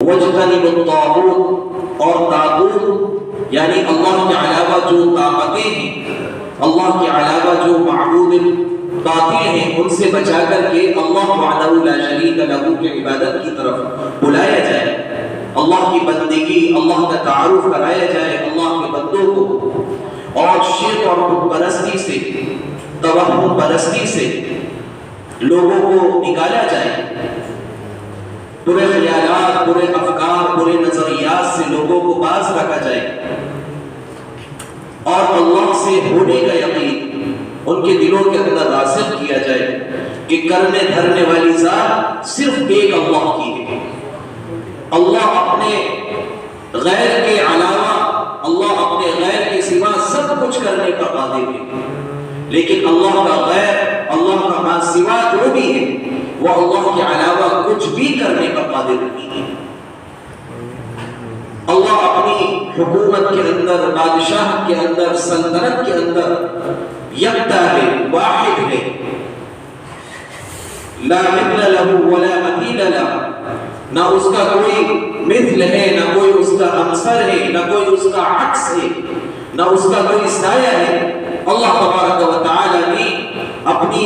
وَاجْتَنِبُوا الطَّاغُوتَ، اور طاغوت یعنی اللہ کے علاوہ جو طاقتیں ہیں، اللہ کے علاوہ جو معبود باطل ہیں، ان سے بچا کر کے اللہ وحدہ لا شریک لہ کی عبادت کی طرف بلایا جائے، اللہ کی بندگی، اللہ کا تعارف کرایا جائے اللہ کے بندوں کو، اور شرک اور بت پرستی سے، توہم پرستی سے لوگوں کو نکالا جائے، برے خیالات، برے افکار، برے نظریات سے لوگوں کو باز رکھا جائے، اور اللہ سے ہونے کا یقین ان کے دلوں کے اندر راسخ کیا جائے کہ کرنے دھرنے والی ذات صرف ایک اللہ کی ہے، اللہ اپنے غیر کے علاوہ، اللہ اپنے غیر کے سوا سب کچھ کرنے کا قادر ہے، لیکن اللہ کا غیر، اللہ کا ما سوا جو بھی ہے وہ اللہ کے علاوہ کچھ بھی کرنے کا قادر نہیں ہے۔ اللہ اپنی حکومت کے اندر، بادشاہ کے اندر، سلطنت کے اندر یکتا ہے، واحد ہے، لا مثل له ولا مثیل له، نہ اس کا کوئی مثل ہے، نہ کوئی اس کا ہمسر ہے، نہ کوئی اس کا عکس ہے، نہ اس کا کوئی سایہ ہے۔ اللہ تبارک و تعالی نے اپنی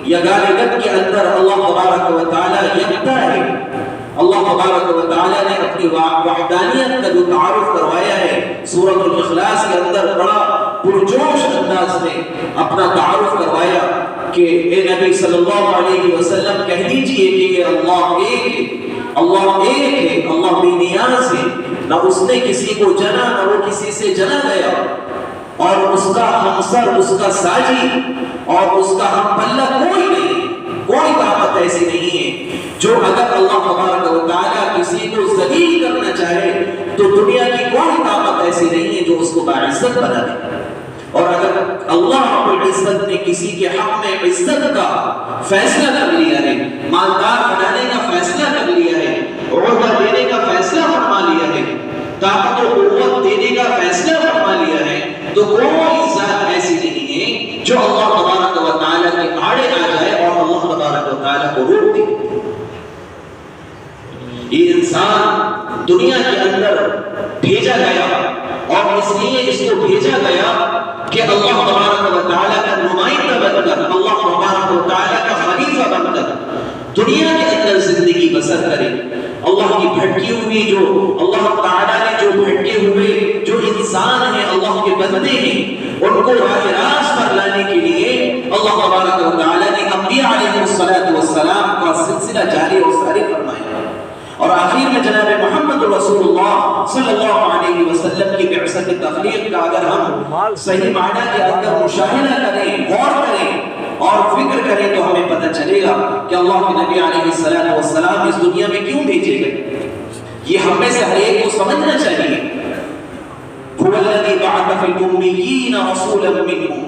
یگانگت کے اندر اللہ تبارک و تعالی یکتا ہے، اللہ تبارک و تعالی نے اپنی وحدانیت کا جو تعارف کروایا ہے سورۃ الاخلاص کے اندر بڑا پرجوش انداز میں اپنا تعارف کروایا کہ اے نبی صلی اللہ علیہ وسلم کہہ دیجئے کہ یہ اللہ ایک ہے، اللہ ایک ہے، اللہ بے نیاز ہے، نہ اس نے کسی کو جنا، نہ وہ کسی سے جنا گیا، اور اس کا ہمسر، اس کا ساجی اور اس کا ہم پلہ کوئی نہیں، کوئی طاقت ایسی نہیں ہے جو اگر اللہ تبارک و تعالیٰ کسی کو ذلیل کرنا چاہے تو دنیا کی کوئی طاقت ایسی نہیں ہے جو اس کو باعزت بنا دے، اور اگر اللہ رب العزت نے کسی کے حق میں عزت کا فیصلہ کر لیا ہے، مالدار بنانے کا فیصلہ کر لیا ہے، عہدہ دینے کا فیصلہ فرما لیا ہے، طاقت و قوت دینے کا فیصلہ فرما لیا ہے، تو کوئی ذات ایسی نہیں ہے جو اللہ تبارک و تعالیٰ کے آڑے آ جائے اور اللہ تبارک و تعالیٰ کو روک دے۔ یہ انسان دنیا کے اندر بھیجا گیا، اور اس لیے اس کو بھیجا گیا کہ اللہ تبارک و تعالیٰ کا نمائندہ بن کر، اللہ تبارک و تعالیٰ کا خلیفہ بن کر دنیا کے اندر زندگی بسر کرے۔ اللہ کی بھٹکی ہوئی جو اللہ تعالیٰ نے جو بھٹکے ہوئے جو انسان ہیں، اللہ کے بندے ہیں، ان کو راہ راست پر لانے کے لیے اللہ تبارک و تعالیٰ نے انبیاء علیہ السلام کا سلسلہ جاری اور ساری فرمایا، اور آخر میں جناب محمد رسول اللہ صلی اللہ علیہ وسلم کی بعثت تخلیق کا اگر ہم صحیح معنی کے اندر مشاہدہ کریں، غور کریں اور فکر کریں تو ہمیں پتہ چلے گا کہ اللہ کے نبی علیہ السلام اس دنیا میں کیوں بھیجے گئے۔ یہ ہم میں سے ہر ایک کو سمجھنا چاہیے۔ هو الذي بعث في الأميين رسولا منهم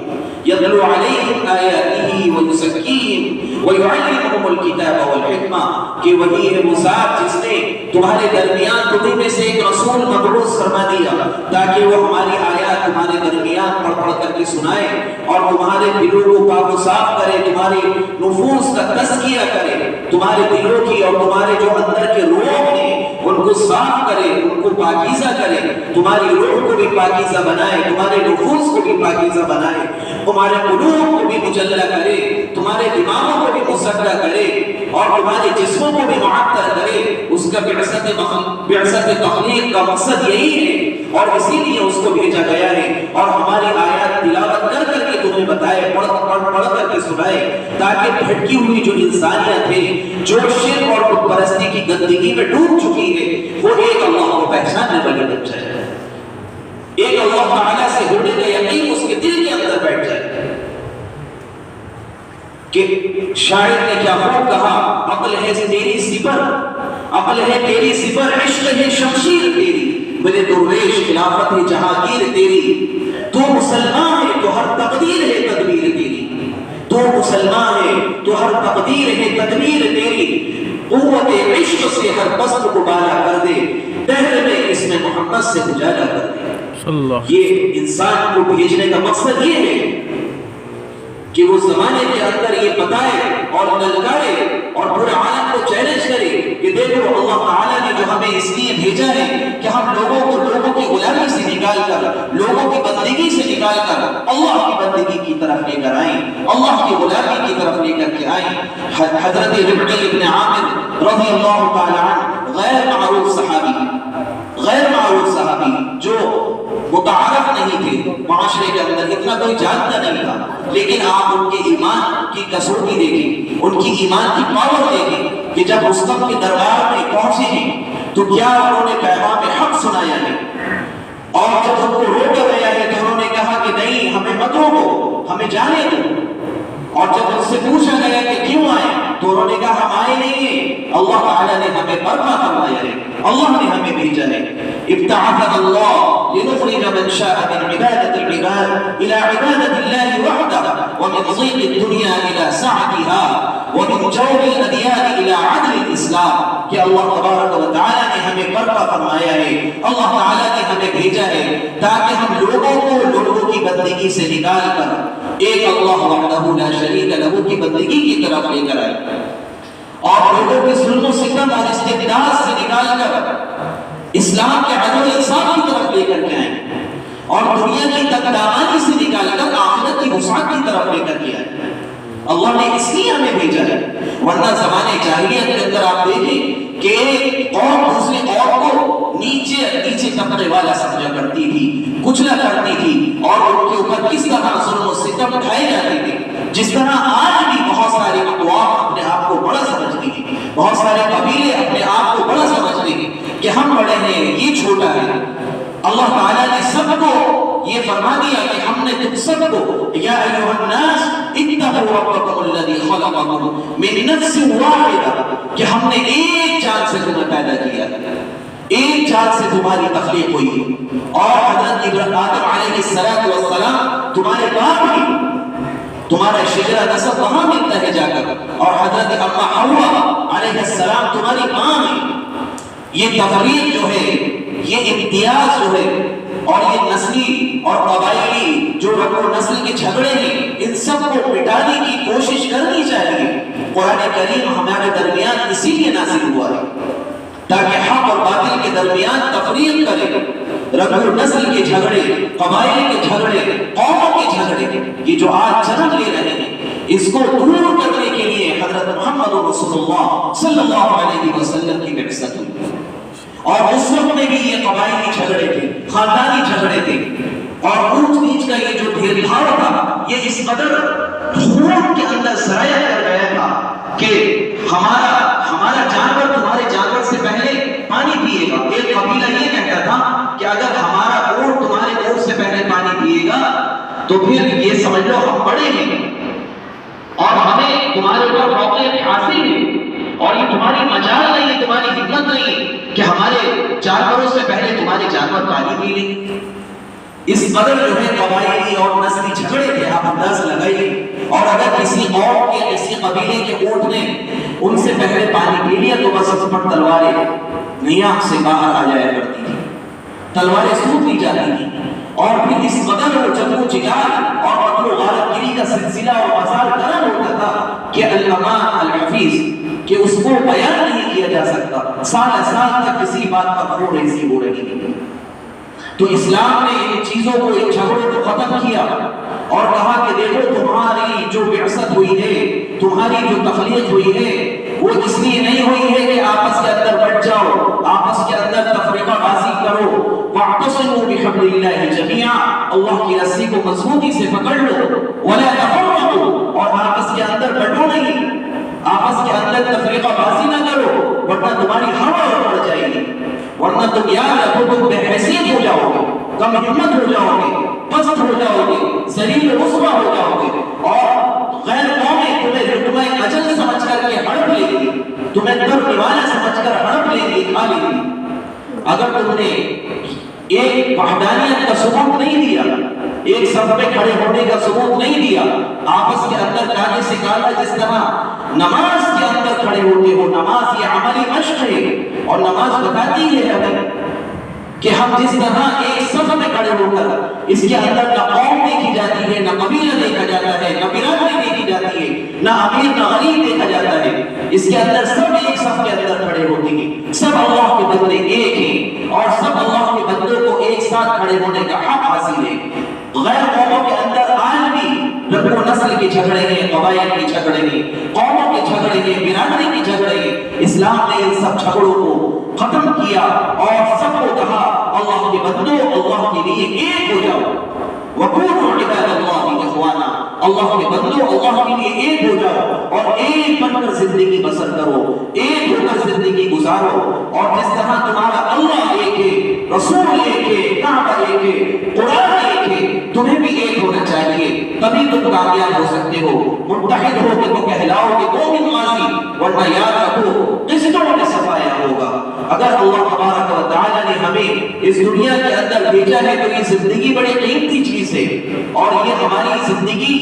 يتلو عليهم آياته ويزكيهم ويعلمهم الكتاب والحکمہ، کہ وہی ہے وہ ذات جس نے تمہارے درمیان تمہیں میں سے ایک رسول مبعوث فرما دیا تاکہ وہ ہماری آیات تمہارے درمیان پڑھ پڑھ کر کے سنائے اور تمہارے دلوں کو پاک و صاف کرے، تمہارے نفوس کا تزکیہ کرے، تمہارے دلوں کی اور تمہارے جو اندر کے روح ہیں ان کو صاف کرے، ان کو پاکیزہ کرے، تمہاری روح کو بھی پاکیزہ بنائے، تمہارے نفوس کو بھی پاکیزہ بنائے، تمہارے قلوب کو بھی مجلہ کرے، تمہارے دماغوں کو بھی مسکہ کرے، اور تمہارے جسموں کو بھی معطر کرے۔ اس کا بعثت تخلیق کا مقصد یہی ہے، اور اسی لیے اس کو بھیجا گیا ہے، اور ہماری آیات تلاوت کر کر کے تمہیں بتائے، پڑھ کر کے سنائے، تاکہ بھٹکی ہوئی جو انسانیت ہے، جو شرک اور بت پرستی کی گندگی میں ڈوب چکی ہے، وہ ایک اللہ کو پہچاننے والی بن جائے، ایک اللہ تعالیٰ سے ہونے کا یقین اس کے دل کے اندر بیٹھ جائے۔ کہ شاعر نے کیا خوب کہا، عقل ہے تیری سپر، عقل ہے تیری سپر، عشق ہے شمشیر تیری، بلے درویش خلافت ہے جہانگیر تیری، تو مسلمان ہے تو ہر تقدیر ہے تدبیر تیری، تو مسلمان ہے تو ہر تقدیر ہے تدبیر تیری، قوت عشق سے ہر پست کو بالا کر دے، دہر میں اس میں محمد سے اجالا کر دے۔ یہ انسان کو بھیجنے کا مقصد یہ ہے۔ کہ وہ زمانے کے اندر یہ بتائے اور للکارے اور پورے عالم کو چیلنج کرے کہ دیکھو اللہ تعالیٰ نے جو ہمیں اس لیے بھیجا ہے کہ ہم لوگوں کو لوگوں کی غلامی سے نکال کر، لوگوں کی بندگی سے نکال کر اللہ کی بندگی کی طرف لے کر آئیں، اللہ کی غلامی کی طرف لے کر کے آئیں۔ حضرت ربعی ابن عامر رضی اللہ تعالی عنہ غیر معروف صحابی جو متعارف نہیں تھے معاشرے کے اندر، اتنا کوئی جانتا نہیں تھا، لیکن آپ ان کے ایمان کی کسوٹی دیکھیں، ان کی ایمان کی پاور دیکھیں کہ جب رستم کے دربار میں پہنچے ہیں تو کیا انہوں نے پیغام حق سنایا ہے، اور جب ان کو روکا گیا ہے تو انہوں نے کہا کہ نہیں ہمیں مت روکو، ہمیں جانے دو، اور جب ان سے پوچھا گیا کہ کیوں آئے تو انہوں نے کہا ہم آئے نہیں ہیں، اللہ تعالیٰ نے ہمیں برپا فرمایا ہے، اللہ نے ہمیں بھیجا ہے۔ ابتعثنا اللہ لنخرج من شاء من عبادة العباد إلى عبادة الله وحده ومن ضيق الدنيا إلى سعتها ومن جور الأديان إلى عدل الإسلام، کہ اللہ تبارک و تعالیٰ نے ہمیں برپا فرمایا ہے، اللہ تعالیٰ نے ہمیں بھیجا ہے تاکہ ہم لوگوں کو لوگوں کی بندگی سے نکال کر ایک اللہ وحدہ لا شریک لہ کی بندگی کی طرف لے کر آئے، اور لوگوں کے ظلم و ستم اور استبداد سے نکال کر اسلام کے عدل و انصاف کی طرف لے کر کے آئے، اور دنیا کی تکدامانی سے نکال کر آخرت کی وسعت کی طرف لے کر کے آئے۔ اللہ نے اس لیے ہمیں بھیجا ہے، ورنہ زمانے جاہلیت کے اندر آپ دیکھیں کہ ایک قوم دوسری قوم کو نیچے طبقے والا سمجھا کرتی تھی، کچلا کرتی تھی، اور ان کے اوپر کس طرح ظلم و ستم اٹھائے جاتے تھے، جس طرح آج بھی بہت سارے اقوام اپنے آپ کو بڑا سمجھتی ہیں، بہت سارے قبیلے اپنے آپ کو بڑا سمجھتے ہیں کہ ہم بڑے ہیں یہ چھوٹا ہے۔ اللہ تعالیٰ نے سب کو یہ فرما دیا کہ ہم نے تم سب کو یا ایھا الناس اتقوا ربکم الذی خلقکم من نفس واحدہ، کہ ہم نے ایک جان سے تمہیں پیدا کیا، ایک جان سے تمہاری تخلیق ہوئی، اور حضرت آدم علیہ السلام تمہارے باپ بھی، تمہارا شجرہ نسب وہاں ملتا ہے جا کر، اور حضرت اما حوا علیہ السلام تمہاری ماں ہے۔ یہ تفریق جو ہے، یہ امتیاز جو ہے، اور یہ نسلی اور قبائلی جو رنگ و نسل کے جھگڑے ہیں، ان سب کو مٹانے کی کوشش کرنی چاہیے۔ قرآن کریم ہمارے درمیان اسی لیے نازل ہوا ہے تاکہ حق اور باطل کے درمیان تفریق کرے، رنگ و نسل کے جھگڑے، قبائل کے جھگڑے، قوموں کے جھگڑے، یہ جو آج جنم لے رہے ہیں، اس کو دور کرنے کے لیے حضرت محمد رسول اللہ صلی اللہ علیہ وسلم کی بعثت ہوئی۔ اور اس وقت میں بھی یہ قبائلی جھگڑے تھے، خاندانی جھگڑے تھے، اور اونچ نیچ کا یہ جو بھید بھاؤ تھا، یہ اس قدر خون کے اندر سرایہ کر گیا تھا کہ ہمارا جانور تمہارے جانور سے پہلے پانی پیے گا۔ ایک قبیلہ یہ کہتا تھا کہ اگر ہمارا اونٹ تمہارے اونٹ سے پہلے پانی پیے گا تو پھر یہ سمجھ لو ہم بڑے ہیں اور ہمیں تمہارے اوپر فوقیت حاصل ہے، اور یہ تمہاری مجال نہیں ہے، تمہاری ہمت نہیں کہ ہمارے جانوروں سے پہلے تمہارے جانور پانی پی لیں۔ اس قدر جو ہے قبائلی اور نسلی جھگڑے تھے، آپ انداز لگائیے، اور اگر کسی اور کے کسی قبیلے کے اونٹ نے ان سے پہلے پانی پی لیا تو بس اس پر تلواریں نیام سے باہر آ جایا کرتی تھی، تلواریں سوٹ لی جاتی تھی، اور پھر اس قدر وہ جنگ و جدال اور قتل و غارت گیری کا سلسلہ اور بازار گرم ہوتا تھا کہ الامام الحفیظ کہ اس کو بیان نہیں کیا جا سکتا، سال سال تک کسی بات پر خون ریزی ہو رہی ہے۔ تو اسلام نے ان چیزوں کو، ان جھگڑوں کو ختم کیا اور کہا کہ دیکھو تمہاری جو بعثت ہوئی ہے، تمہاری جو تخلیق ہوئی ہے، وہ اس لیے نہیں ہوئی ہے کہ آپس کے اندر بٹ جاؤ، آپس کے اندر تفریقہ بازی کرو۔ واعتصموا بحبل اللہ جميعا، اللہ کی رسی کو مضبوطی سے پکڑ لو، ولا تفرقوا، اور آپس کے اندر بٹو نہیں، آپس کے اندر تفریقہ بازی نہ کرو، ورنہ تمہاری ہوا پڑ جائے گی، ورنہ تم یاد رکھو تم بے حیثیت ہو جاؤ گے، کم ہمت ہو جاؤ گے، پست ہو جاؤ گے، ذلیل رسوا ہو جاؤ گے، اور غیر قومیں تمہیں رتبہ اجل سمجھ کر کے ہڑپ لے گی، تمہیں در دیوانہ سمجھ کر ہڑپ لے گی، کھا لے گی۔ اگر تم نے ایک وحدانیت کا ثبوت نہیں دیا، ایک صف میں کھڑے ہونے کا ثبوت نہیں دیا، آپس کے اندر کانے سے کانا، جس طرح نماز کے اندر کھڑے ہوتے ہو، نماز یہ عملی مشق ہے، اور نماز بتاتی ہے ہمیں کہ ہم جس طرح ایک صف میں کھڑے ہو کر اس کے اندر نہ قوم دیکھی جاتی ہے، نہ قبیلہ دیکھا جاتا ہے، نہ برادری دیکھی جاتی ہے، نہ امیر نہ غریب دیکھا جاتا ہے، اس کے اندر سب ایک صف کے اندر کھڑے ہوتے ہیں، سب اللہ کے بندے ایک ہیں اور سب اللہ کے بندوں کو ایک ساتھ کھڑے ہونے کا حق حاصل ہے۔ غیر قوموں کے اندر آج بھی رنگ و نسل کے جھگڑے ہیں، قبائل کے جھگڑے ہیں، قوموں کے جھگڑے ہیں، برادری کے جھگڑے ہیں۔ اسلام نے ان سب جھگڑوں کو ختم کیا اور سب کو کہا اللہ کے بندوں اللہ کے لیے ایک ہو جاؤ، وَكُونُوا عِبَادَ اللَّهِ إِخْوَانًا، اللہ کے بندوں اللہ کے لیے ایک ہو جاؤ اور ایک بن کر زندگی بسر کرو، ایک ہو کر زندگی گزارو، اور جس طرح تمہارا اللہ ایک ہے، رسول ایک ہے، کعبہ ایک ہے، قرآن ایک ہے، تمہیں بھی ایک ہونا چاہیے، تبھی تم کامیاب ہو سکتے ہو۔ متحد ہو کے تو کہلاؤ کہ قوم ماضی، ورنہ یاد رکھو قسطوں میں صفایا ہوگا۔ اگر اللہ تبارک و تعالی نے ہمیں اس دنیا کے اندر بھیجا ہے تو یہ زندگی بڑی قیمتی چیز ہے، اور یہ ہماری زندگی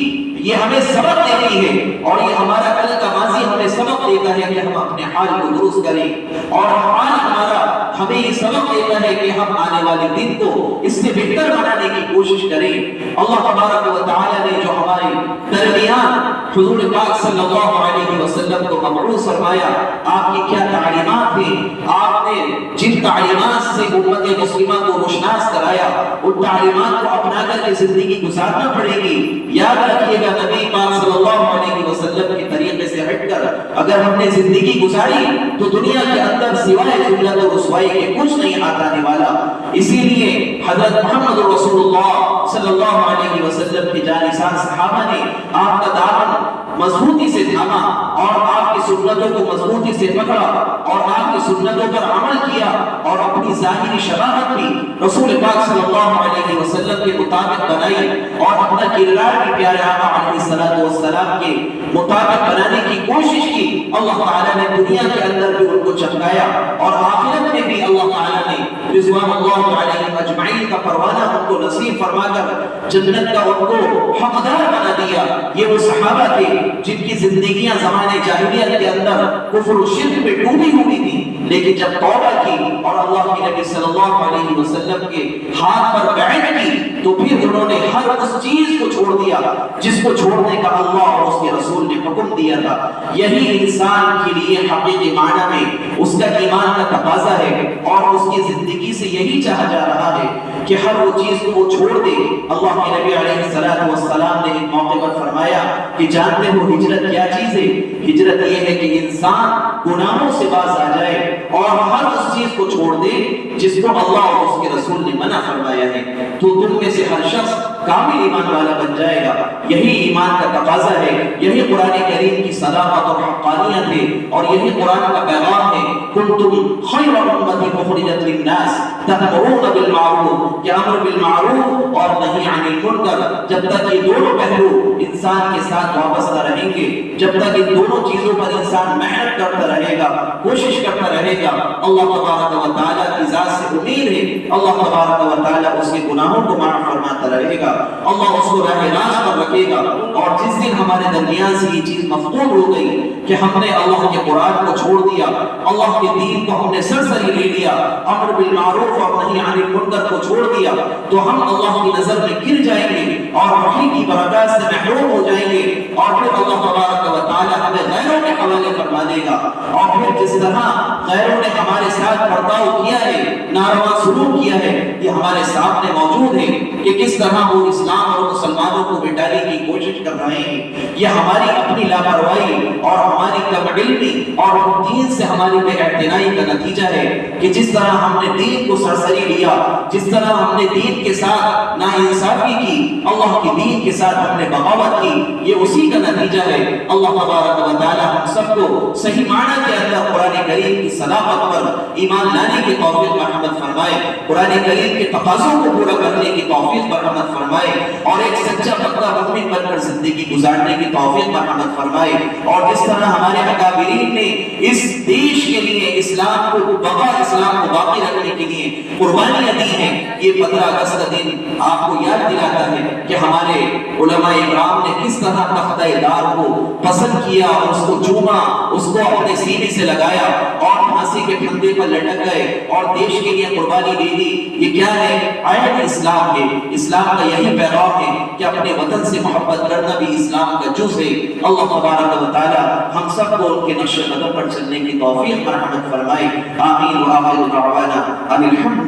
یہ ہمیں سبق دیتی ہے، اور یہ ہمارا کل کا ماضی ہمیں سبق دیتا ہے کہ ہم اپنے حال کو درست کریں، اور حال ہمارا ہمیں یہ سبق دیتا ہے کہ ہم آنے والے دن کو اس سے بہتر بنانے کی کوشش کریں۔ اللہ تبارک و تعالی نے جو ہمارے درمیان حضور پاک صلی اللہ علیہ وسلم کو مبعوث فرمایا، آپ کی کیا تعلیمات تھیں، آپ نے جن تعلیمات سے امت مسلمہ کو روشناس کرایا، ان تعلیمات کو اپنا کر کے زندگی گزارنا پڑے گی۔ یاد رکھیے گا نبی پاک صلی اللہ علیہ وسلم کے طریقے سے ہٹ کر اگر ہم نے زندگی گزاری تو دنیا کے اندر سوائے ذلت و رسوائی کے کچھ نہیں آنے والا۔ اسی لیے حضرت محمد رسول اللہ صلی اللہ علیہ وسلم کے جانشین صحابہ نے آپ کا دامن مضبوطی سے تھاما اور آپ کی سنتوں کو مضبوطی سے پکڑا اور آپ کی سنتوں پر عمل کیا، اور اپنی ظاہری شباہت بھی رسول پاک صلی اللہ علیہ وسلم کے مطابق بنائی، اور اپنا کردار بھی پیارے آقا علیہ السلام کے مطابق بنانے کی کوشش کی۔ اللہ تعالیٰ نے دنیا کے اندر بھی ان کو چمکایا، اور آخرت میں بھی اللہ تعالیٰ نے رضوان اللہ علیہم اجمعین کا پروانہ ان کو نصیب فرما کر جنت کا ان کو حقدار بنا دیا۔ یہ وہ صحابہ تھے جن کی زندگیاں زمانے جاہلیت کے اندر کفر و شرک میں ڈوبی ہوئی تھی، لیکن جب توبہ کی اور اللہ کے نبی صلی اللہ علیہ وسلم کے ہاتھ پر بیعت کی تو پھر انہوں نے ہر اس چیز کو چھوڑ دیا جس کو چھوڑنے کا اللہ اور اس کے رسول نے حکم دیا تھا۔ یہی انسان کے لیے حقیقی معنی میں اس کا ایمان کا تقاضا ہے، اور اس کی زندگی سے یہی چاہا جا رہا ہے کہ ہر وہ چیز کو وہ چھوڑ دے۔ اللہ کے نبی علیہ السلام نے ایک موقع پر فرمایا کہ جانتے ہو ہجرت کیا چیز ہے؟ ہجرت یہ ہے کہ انسان گناہوں سے باز آ جائے اور ہر اس چیز کو چھوڑ دے جس کو اللہ اور اس کے رسول نے منع فرمایا ہے، تو تم میں سے ہر شخص کامل ایمان والا بن جائے گا۔ یہی ایمان کا تقاضا ہے، یہی قرآن کریم کی صداقت اور حقانیت ہے، اور یہی قرآن کا پیغام ہے کنتم خیر امۃ اخرجت للناس تأمرون بالمعروف، کہ امر بالمعروف اور نہی عن المنکر، جب تک یہ دونوں پہلو انسان کے ساتھ وابستہ رہیں گے، جب تک ان دونوں چیزوں پر انسان محنت کرتا رہے گا، کوشش کرتا رہے گا، اللہ تبارک و تعالیٰ کی ذات سے امید ہے اللہ تبارک و تعالیٰ اس کے گناہوں کو معاف فرماتا رہے گا، اللہ اس کو راہ راست پر رکھے گا۔ اور جس دن ہمارے درمیان سے یہ چیز مفقود ہو گئی کہ ہم نے اللہ کے قرآن کو چھوڑ دیا، اللہ کے دین کو ہم نے سرسری لے لیا، امر بالمعروف اور نہی عن المنکر کو چھوڑ دیا، تو ہم اللہ کی نظر میں گر جائیں گے اور وحی کی برکات سے محروم ہو جائیں گے، اور پھر اللہ تبارک و تعالیٰ ہمیں غیروں کے حوالے فرما دے گا۔ اور پھر جس طرح غیروں نے ہمارے ساتھ برتاؤ کیا ہے، ناروا سلوک کیا ہے، یہ ہمارے سامنے موجود ہے کہ کس طرح وہ اسلام اور مسلمانوں کو مٹانے کی کوشش کر رہے ہیں۔ یہ ہماری اپنی لاپرواہی اور ہماری کم علمی اور دین سے ہماری بے اعتنائی کا نتیجہ ہے کہ جس طرح ہم نے دین کو سرسری لیا، جس طرح ہم نے دین کے ساتھ ناانصافی کی، اللہ کے دین کے ساتھ ہم نے بغاوت کی، یہ اسی کا نتیجہ ہے۔ اللہ تبارک و تعالی ہم سب کو صحیح معنی کے اندر قرآن کریم کی صداقت پر ایمان لانے کی توفیق مرحمت فرمائے، قرآن کریم کے تقاضوں کو پورا کرنے کی توفیق مرحمت فرمائے، اور ایک سچا پکا مومن بن کر زندگی گزارنے کی توفیق مرحمت فرمائے۔ اور جس طرح ہمارے اکابرین نے اس دیش کے لیے اسلام کو بقا، اسلام کو باقی رکھنے کے لیے قربانیاں دی ہیں، یہ 15 اگست کا دن آپ کو یاد دلاتا ہے کہ ہمارے علماء اکرام نے کس طرح تختہ دار کو پسند کیا اور اس کو چوما، اس کو اپنے سینے سے لگایا اور پھانسی کے پھندے پر لٹک گئے اور دیش کے لیے قربانی دے دی. یہ کیا ہے؟ عین اسلام ہے. اسلام کا یہی پیغام ہے کہ اپنے وطن سے محبت کرنا بھی اسلام کا جز ہے. اللہ تبارک و تعالی ہم سب کو ان کے نقش قدم پر چلنے کی توفیق مرحمت فرمائے. آمین. وآخر دعوانا ان الحمد